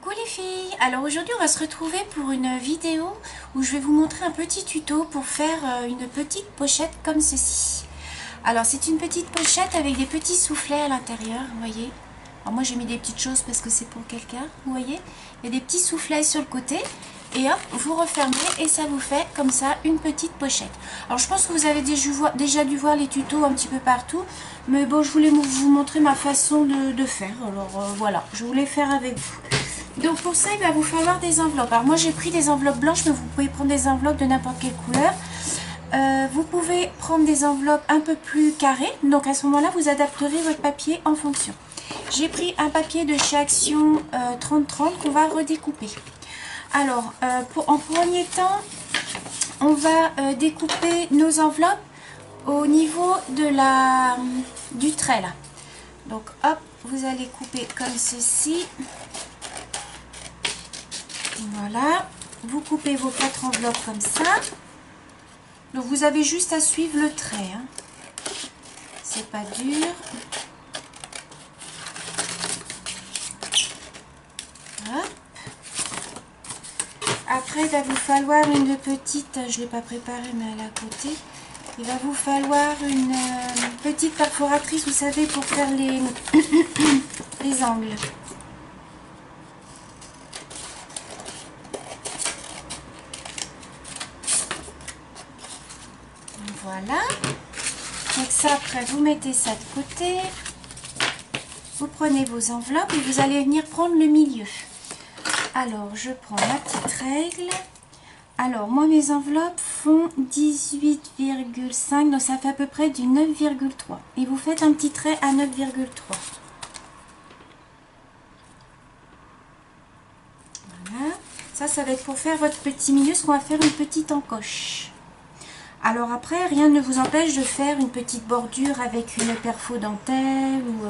Coucou les filles, alors aujourd'hui on va se retrouver pour une vidéo où je vais vous montrer un petit tuto pour faire une petite pochette comme ceci. Alors c'est une petite pochette avec des petits soufflets à l'intérieur, vous voyez. Alors moi j'ai mis des petites choses parce que c'est pour quelqu'un, vous voyez. Il y a des petits soufflets sur le côté et hop, vous refermez et ça vous fait comme ça une petite pochette. Alors je pense que vous avez déjà dû voir les tutos un petit peu partout, mais bon je voulais vous montrer ma façon de faire. Alors voilà, je voulais faire avec vous. Donc pour ça, il va vous falloir des enveloppes. Alors moi j'ai pris des enveloppes blanches, mais vous pouvez prendre des enveloppes de n'importe quelle couleur. Vous pouvez prendre des enveloppes un peu plus carrées. Donc à ce moment-là, vous adapterez votre papier en fonction. J'ai pris un papier de chez Action 30-30 qu'on va redécouper. Alors, en premier temps, on va découper nos enveloppes au niveau du trait là. Donc hop, vous allez couper comme ceci. Voilà, vous coupez vos 4 enveloppes comme ça. Donc vous avez juste à suivre le trait, hein. C'est pas dur. Hop. Après il va vous falloir une petite, je ne l'ai pas préparée mais elle est à côté. Il va vous falloir une petite perforatrice, vous savez, pour faire les angles. Voilà, donc ça après vous mettez ça de côté, vous prenez vos enveloppes et vous allez venir prendre le milieu. Alors je prends ma petite règle. Alors moi mes enveloppes font 18,5, donc ça fait à peu près du 9,3 et vous faites un petit trait à 9,3. Voilà, ça va être pour faire votre petit milieu, ce qu'on va faire une petite encoche. Alors après, rien ne vous empêche de faire une petite bordure avec une perfo dentelle ou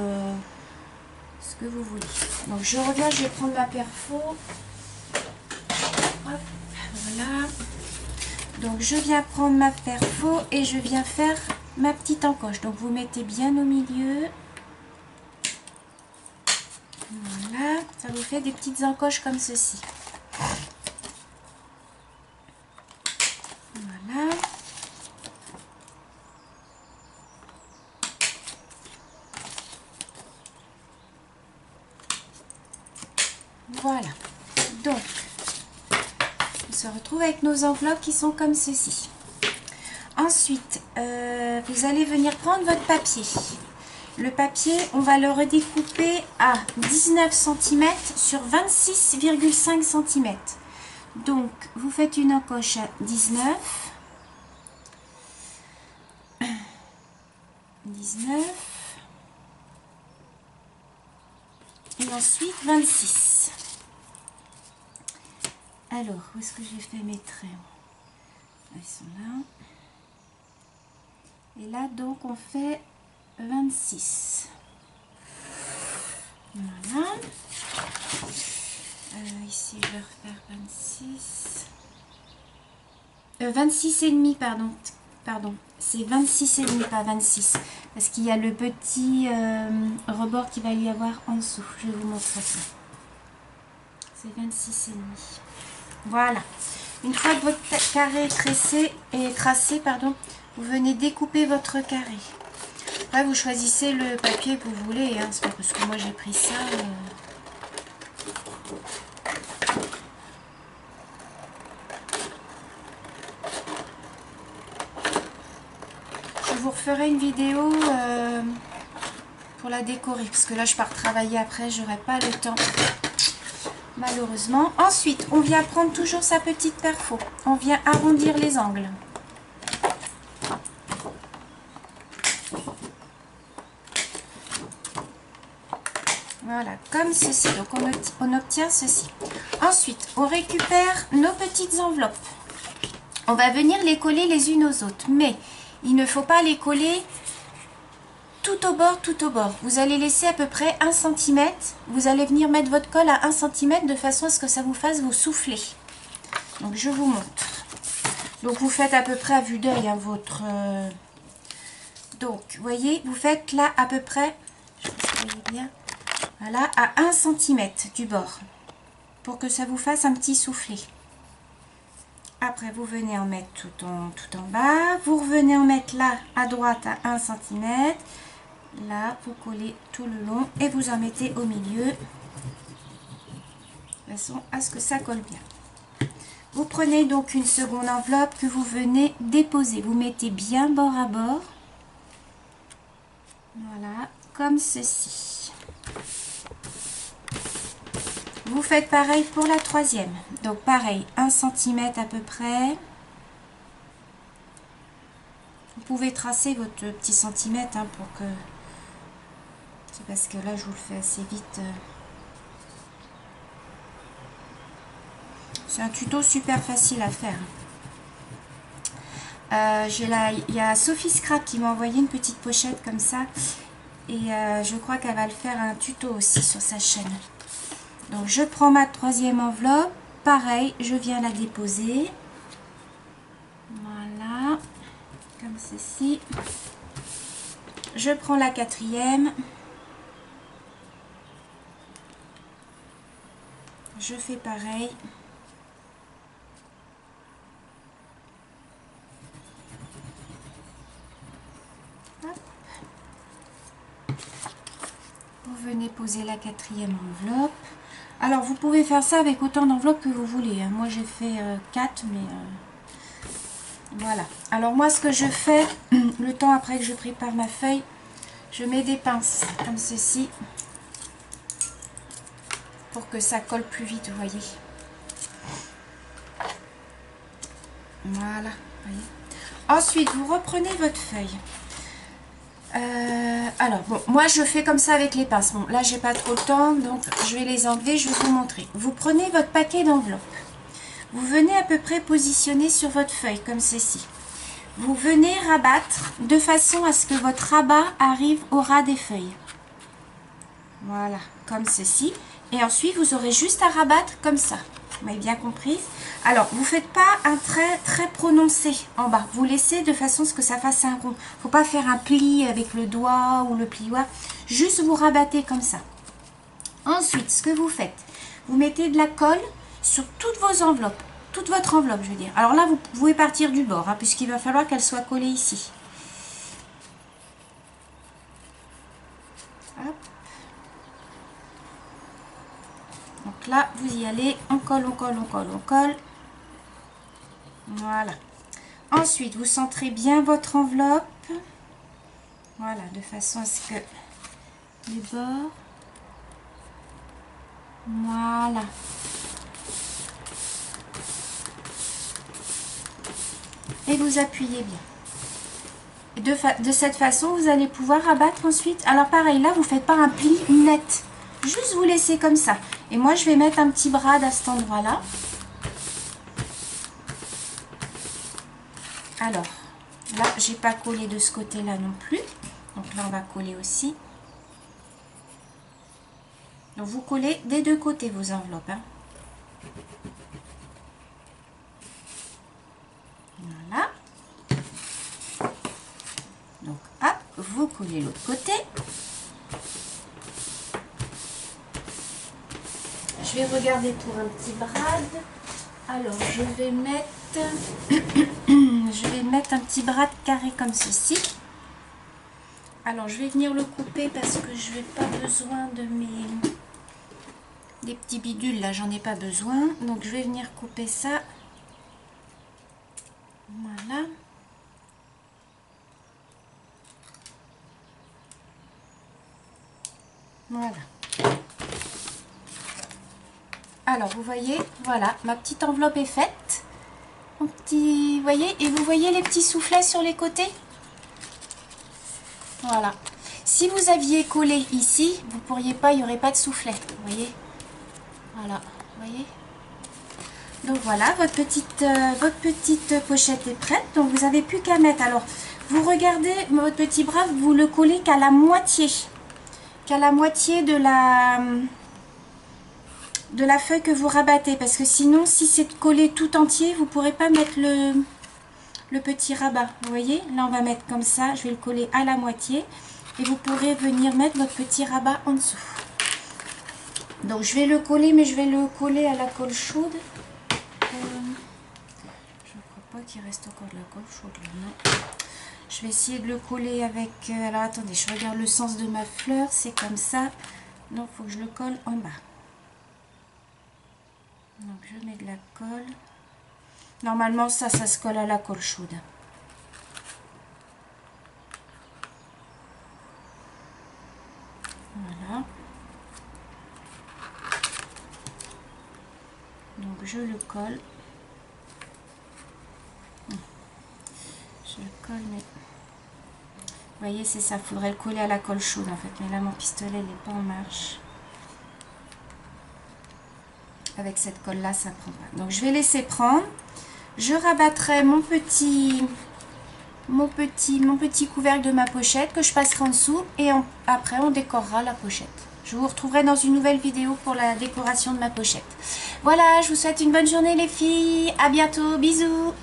ce que vous voulez. Donc je reviens, je vais prendre ma perfo. Hop, voilà. Donc je viens prendre ma perfo et je viens faire ma petite encoche. Donc vous mettez bien au milieu. Voilà, ça vous fait des petites encoches comme ceci. Voilà. Voilà, donc on se retrouve avec nos enveloppes qui sont comme ceci. Ensuite, vous allez venir prendre votre papier. Le papier, on va le redécouper à 19 cm sur 26,5 cm. Donc, vous faites une encoche à 19. Et ensuite 26. Alors, où est-ce que j'ai fait mes traits? Ils sont là. Et là, donc, on fait 26. Voilà. Ici, je vais refaire 26. 26 et demi, pardon. C'est 26 et demi, pas 26. Parce qu'il y a le petit rebord qui va y avoir en dessous. Je vais vous montrer ça. C'est 26 et demi. Voilà. Une fois que votre carré est tracé, vous venez découper votre carré. Après, vous choisissez le papier que vous voulez. Hein. C'est pas parce que moi j'ai pris ça. Je vous referai une vidéo pour la décorer. Parce que là, je pars travailler après. J'aurai pas le temps. Malheureusement. Ensuite, on vient prendre toujours sa petite perfo. On vient arrondir les angles. Voilà, comme ceci. Donc, on obtient ceci. Ensuite, on récupère nos petites enveloppes. On va venir les coller les unes aux autres. Mais il ne faut pas les coller tout au bord. Vous allez laisser à peu près 1 cm. Vous allez venir mettre votre colle à 1 cm de façon à ce que ça vous fasse vous souffler. Donc je vous montre. Donc vous faites à peu près à vue d'œil hein, votre... Donc vous voyez, vous faites là à peu près, je sais pas si vous voyez bien, voilà, à 1 cm du bord. pour que ça vous fasse un petit soufflet. Après, vous venez en mettre tout en bas. Vous revenez en mettre là, à droite, à 1 cm. Là, vous collez tout le long et vous en mettez au milieu. De façon à ce que ça colle bien. Vous prenez donc une seconde enveloppe que vous venez déposer. Vous mettez bien bord à bord. Voilà, comme ceci. Vous faites pareil pour la troisième. Donc pareil, 1 cm à peu près. Vous pouvez tracer votre petit centimètre hein, pour que... C'est parce que là, je vous le fais assez vite. C'est un tuto super facile à faire. Il y a Sophie Scrap qui m'a envoyé une petite pochette comme ça. Et je crois qu'elle va le faire un tuto aussi sur sa chaîne. Donc je prends ma troisième enveloppe. Pareil, je viens la déposer. Voilà. Comme ceci. Je prends la quatrième. Je fais pareil. Hop. Vous venez poser la quatrième enveloppe. Alors vous pouvez faire ça avec autant d'enveloppes que vous voulez. Moi j'ai fait 4 mais voilà. Alors moi ce que je fais, le temps après que je prépare ma feuille, je mets des pinces comme ceci. Pour que ça colle plus vite, vous voyez. Voilà, voyez. Ensuite, vous reprenez votre feuille. Alors, bon, moi je fais comme ça avec les pinces. Bon, là j'ai pas trop le temps, donc je vais les enlever, je vais vous montrer. Vous prenez votre paquet d'enveloppes. Vous venez à peu près positionner sur votre feuille, comme ceci. Vous venez rabattre de façon à ce que votre rabat arrive au ras des feuilles. Voilà, comme ceci. Et ensuite, vous aurez juste à rabattre comme ça. Vous m'avez bien compris? Alors, vous ne faites pas un trait très prononcé en bas. Vous laissez de façon à ce que ça fasse un rond. Il ne faut pas faire un pli avec le doigt ou le plioir. Juste vous rabattez comme ça. Ensuite, ce que vous faites, vous mettez de la colle sur toutes vos enveloppes. Toute votre enveloppe, je veux dire. Alors là, vous pouvez partir du bord, hein, puisqu'il va falloir qu'elle soit collée ici. Hop. Donc là, vous y allez, on colle, on colle, on colle, on colle. Voilà. Ensuite, vous centrez bien votre enveloppe. Voilà, de façon à ce que les bords. Voilà. Et vous appuyez bien. Et de cette façon, vous allez pouvoir rabattre ensuite. Alors pareil, là, vous ne faites pas un pli net. Juste vous laissez comme ça. Et moi, je vais mettre un petit brad à cet endroit-là. Alors, là, j'ai pas collé de ce côté-là non plus. Donc là, on va coller aussi. Donc, vous collez des deux côtés vos enveloppes. Hein. Voilà. Donc, hop, vous collez l'autre côté. Je vais regarder pour un petit brad. Alors, je vais mettre un petit brad carré comme ceci. Alors, je vais venir le couper parce que je n'ai pas besoin de des petits bidules. Là, j'en ai pas besoin. Donc, je vais venir couper ça. Voilà. Voilà. Alors, vous voyez, voilà, ma petite enveloppe est faite. Mon petit, vous voyez, et vous voyez les petits soufflets sur les côtés. Voilà. Si vous aviez collé ici, vous pourriez pas, il n'y aurait pas de soufflet. Vous voyez. Voilà. Vous voyez. Donc voilà, votre petite pochette est prête. Donc vous n'avez plus qu'à mettre. Alors, vous regardez votre petit bras, vous le collez qu'à la moitié. Qu'à la moitié de la feuille que vous rabattez, parce que sinon si c'est collé tout entier, vous ne pourrez pas mettre le petit rabat. Vous voyez, là on va mettre comme ça, je vais le coller à la moitié et vous pourrez venir mettre votre petit rabat en dessous. Donc je vais le coller, mais je vais le coller à la colle chaude. Je ne crois pas qu'il reste encore de la colle chaude là, non. Je vais essayer de le coller avec... alors attendez, je regarde le sens de ma fleur, c'est comme ça. Donc il faut que je le colle en bas. Donc je mets de la colle. Normalement ça se colle à la colle chaude. Voilà. Donc je le colle. Je le colle, mais... Vous voyez, c'est ça, il faudrait le coller à la colle chaude en fait. Mais là, mon pistolet, il n'est pas en marche. Avec cette colle-là, ça ne prend pas. Donc, je vais laisser prendre. Je rabattrai mon petit couvercle de ma pochette que je passerai en dessous. Et après, on décorera la pochette. Je vous retrouverai dans une nouvelle vidéo pour la décoration de ma pochette. Voilà, je vous souhaite une bonne journée les filles. À bientôt, bisous.